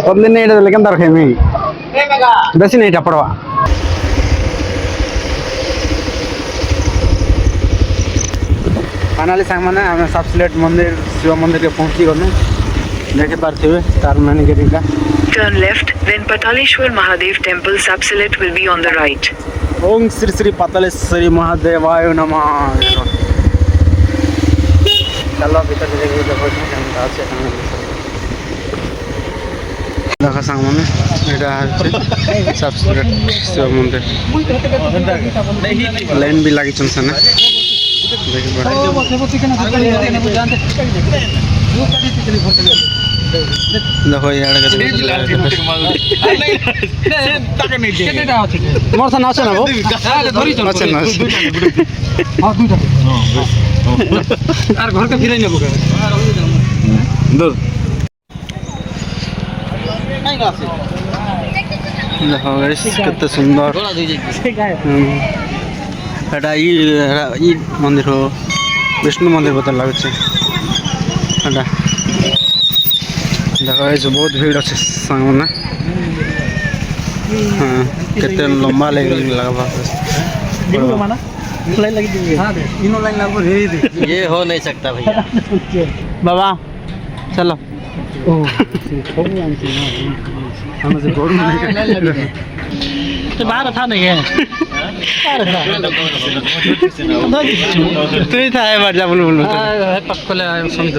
ಮೊದಲನೇ ಹಿಡಿದಲ್ಲಿ ಕಂದಾರ ಖೇಮಿ बेसी नहीं टपड़वा फाइनाली सांग मैंने आम सबसिलेट मंदिर शिव मंदिर के पहुंची गलु देखे पार्थे तार मैंने गेटा Turn left, then Pataleshwar Mahadev Temple Subsilet will be on the right. ओम श्री श्री पातालेश्वरी महादेवाय नमः। चलो भीतर देखो देखा सांग मैंने এটা হচ্ছে सबसिलेट शिव मंदिर लाइन भी लगी चलना देखो यार मोर सन আছে না গো আছে না আর দুইটা আর ঘরকে ফিরাই নেব দূর देखो गाइस कितना सुंदर এটা ই मंदिर हो विष्णु मंदिर बता लगे এটা देखो गाइस बहुत भीड़ अच्छे सामने हाँ कितने लंबा लगा ये हो नहीं सकता भैया बाबा चलो बाहर था नहीं है तू ही था बार जा बोल पक्कले समझ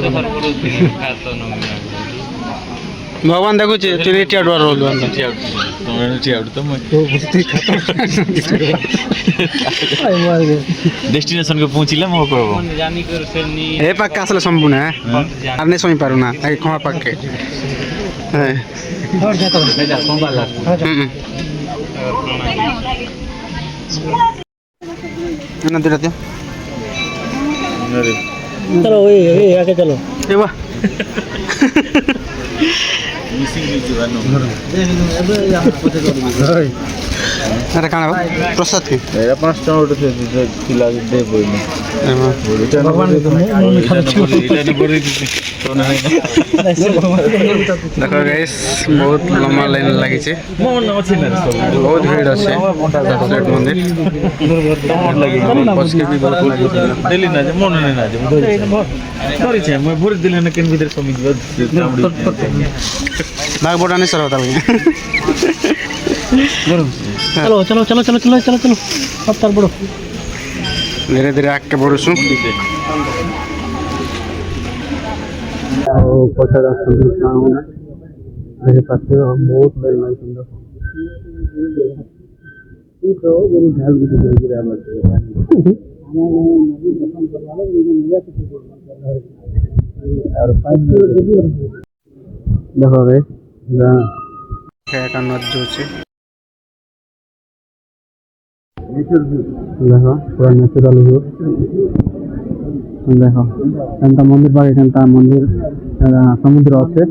भगवान देखो चुनी टियाडवार रोल डेस्टिनेशन को पहुंचिला म कहबो ए पक्का असले संपूर्ण है আর नहीं सोई पारू ना ए खमा पक्के है और जाता है जा सोमवार ना दे रहते चलो ये आगे चलो ए वाह अरे खाना प्रसाद की मेरा 5 टन उठे थे खिला दे बोल में भगवान देखो गाइस बहुत लंबा लाइन लगी छे बहुत भीड़ আছে सबसिलेट मंदिर बस के भी बहुत लगी दिल्ली ना जे मन नहीं ना जे धरी छे मैं भोर दिले ना केन भीतर समित भाग बोटा नहीं सर होता चलो चलो चलो चलो चलो चलो चलो अब तर बड़ो धीरे धीरे आग के बढ़ुछु पछाड़ा सुंदर सामने मेरे पास बहुत बड़ी मैं सुंदर ये तो गुरु ढाल भी धीरे धीरे आवाज और देखो भाई नद जो देखो पूरा नेचुरल व्यू देखो एंता मंदिर पाके एंता मंदिर समुद्र আছে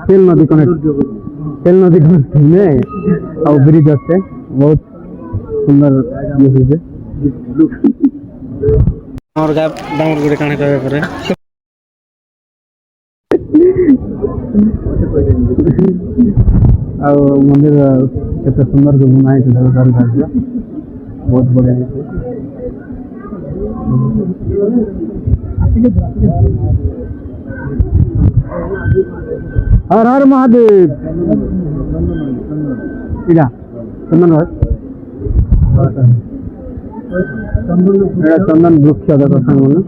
तेल नदी कनेक्ट में और ब्रिज আছে बहुत सुंदर व्यू है और गा डाउन गुडे काने कहबे परे और मंदिर कितना सुंदर जो बनाए थे कारुकार्य बहुत बढ़िया है हर हर महादेव इधर चंदन चंदन वृक्ष देखो सामने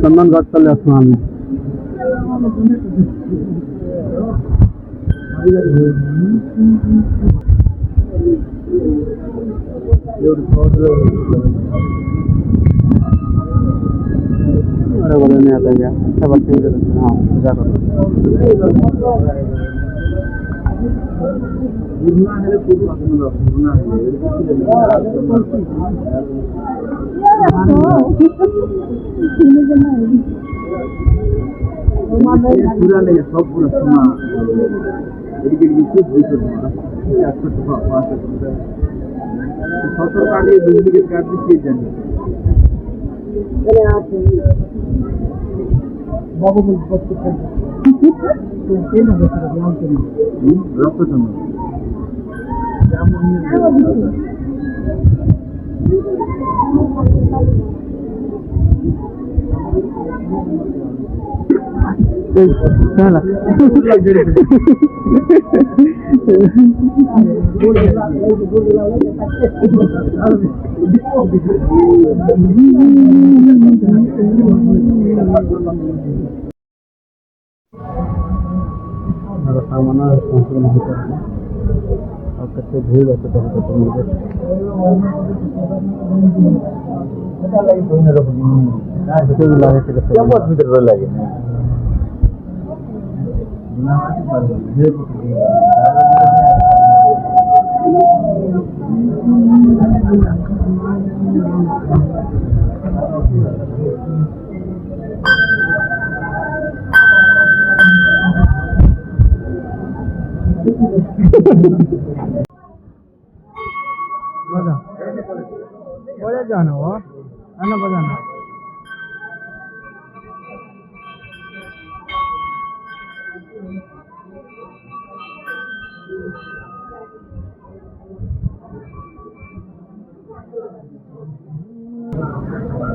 चंदन गछ चले आसमान में अरे बोले नहीं आता क्या सब अच्छे हाँ जा करो पूरा नहीं सब पूरा सुना এদিকে খুব বেশি না 100 টাকা 500 টাকা 70 কাটিয়ে ডুপ্লিকেট কাট দিতে জানি এরে আছে বাবু বল सामना और कितने भीड़ है तो मुझे लगे जाना वो आना बजाना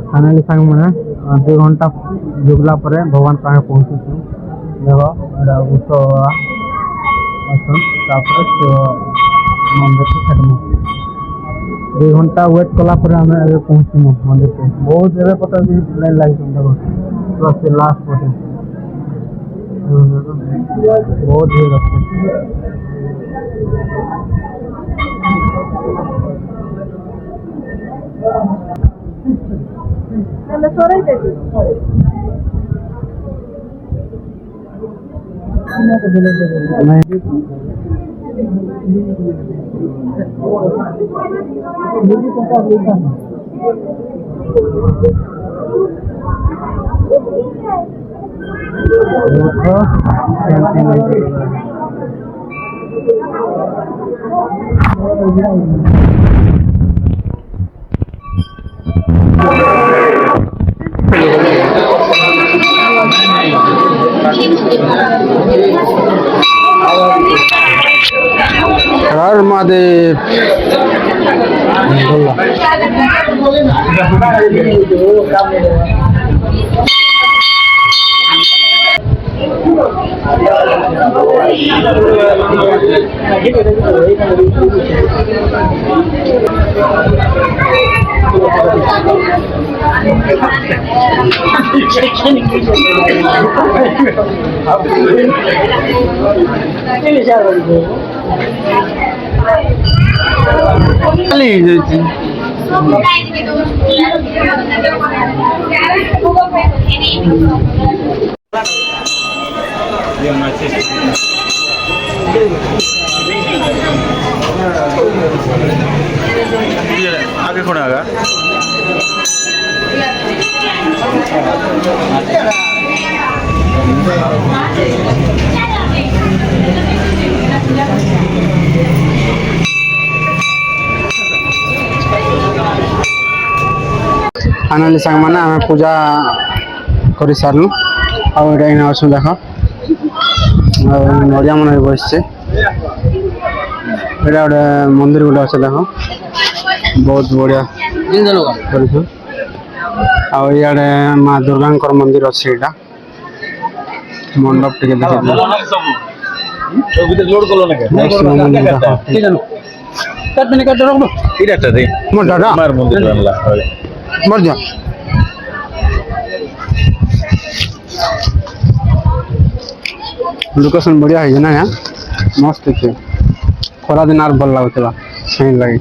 फाइनली सांग मैंने 2 घंटा जुगला पर भगवान पाखे पहुँचु देख उत्सव मंदिर से छाड़ू 2 घंटा वेट कला आम पहुँचमु मंदिर से बहुत एवं पता लाइन लगी देखो लास्ट पटे बहुत भीड़ रखते हर महादेव आगे कौन आगा फाइनली सांग मैंने आम पूजा कर सारू आठ देख नड़िया मन बस गोटे मंदिर गोटे अच्छे देख बहुत बढ़िया इे माँ दुर्गा मंदिर अच्छे यहाँ मंडप टे मर लोकेशन बढ़िया है ना यहाँ मस्त देखिए खरा दिन आर भल लगुला सही लगे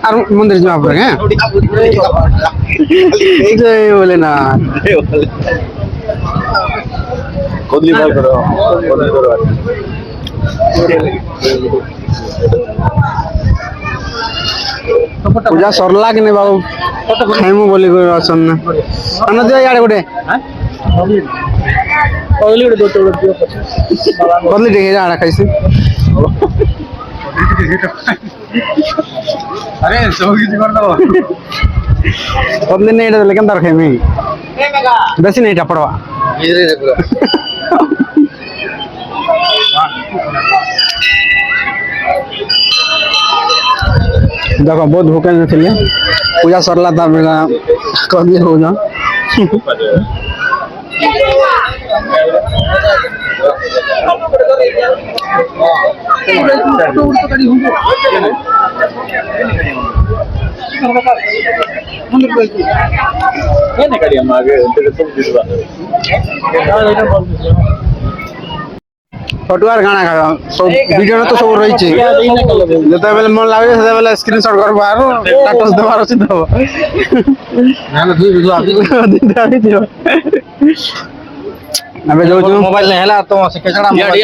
আর मंदिर जावा पड़ेगा बोले ना पूजा सरला कि नहीं बाबू खाइमु बोली असन ना दिया यार गोटे କଦଳୀ ଗୋଟେ ଦଉଛ ଗୋଟେ ଦିଅ କଦଲି ଟିକେ ଆଣା ଖାଇସି अरे सब किसी कर दो କଦଲି ନେଇ ଏଇଟା ଦେଲେ କେନ୍ତା ଖାଇମି ବେଶୀ ନେଇ ଏଇଟା ପଡ଼ବା देख बहुत भूखे थे पूजा सरला था मेरा कभी हो जा फटुआर गाना खा सब वीडियो तो सब रही छे जते बेले मन लागे सेते बेले स्क्रीनशॉट कर बारो स्टेटस देबार अछि दो ना ना तू वीडियो आबि दियो अबे जो मोबाइल ने हला तो से केचड़ा मोबाइल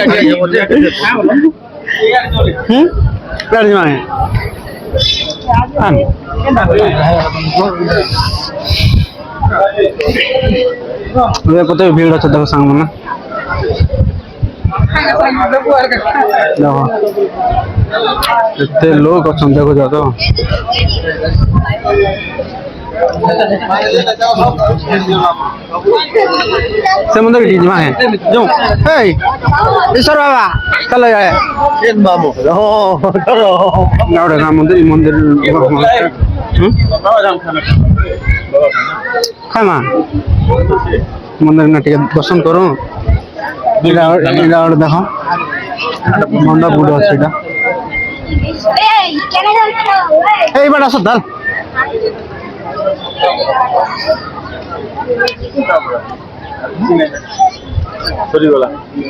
कर जाए ये पता है भीड़ अच्छा देखो संग में एते लोग अच्छा देखो जा तो समुद्र की जमा है जो हे ईश्वर बाबा चलो जाए एक बाबू हो करो नाउडे ना मंदिर खाना मंदिर में टिके दर्शन करूं इरा देखो मंडा बुड আছে এটা এই বড় সদাল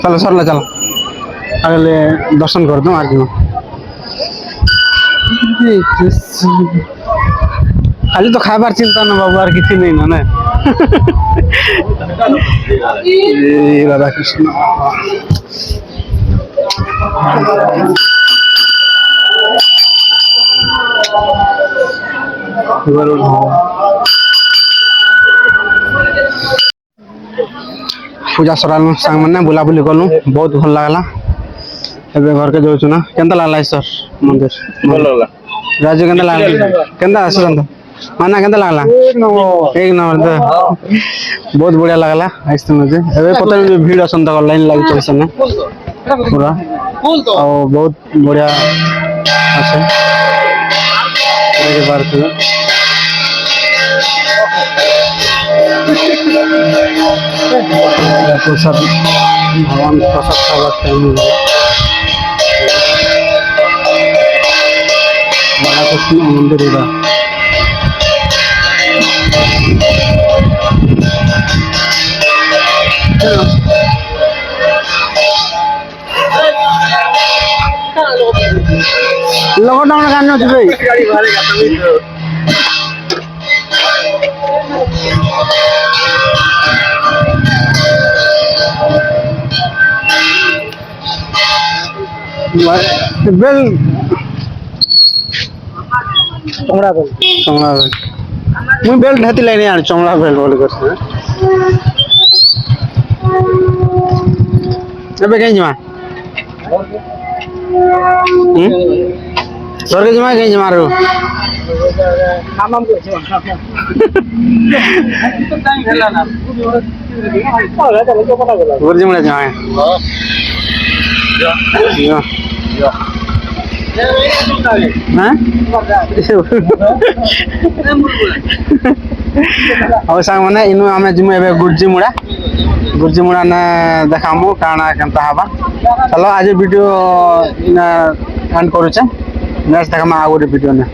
चलो सरला चलो अगले दर्शन कर दूं आज खाली तो खाबार चिंता ना बाबू और किसी नहीं ना राधा कृष्ण पूजा सराल सांग मैंने बुलाबुली कलु बहुत भल लगला एबे घर के जाऊँ ना केंता लागला सर मंदिर भल लागला राजू केंता लागला केंता आसंत माना केंता लागला एक नंबर तो बहुत बढ़िया लगला आइस मुझे एबे पता नहीं भीड़ असन तक लाइन लागी चलसन ना पूरा और बहुत बढ़िया আছে के बार प्रसाद भगवान प्रसाद खावा टाइम बड़ा कृष्ण मंदिर है लॉकडाउन गानो भाई बेल चमड़ा बेल मुझे बेल ढाती लाइन आने चमड़ा बेल बोल कर अबे कहीं जमा स्वर्ग जमा कहीं जमा रहो नाम को जमा जमा है और सांग माने इनु हमें जिमु एबे गुर्जी मुड़ा ने देखामु काना केनता हबा चलो आज वीडियो एंड करूचे नेक्स्ट देखा आ वीडियो ने।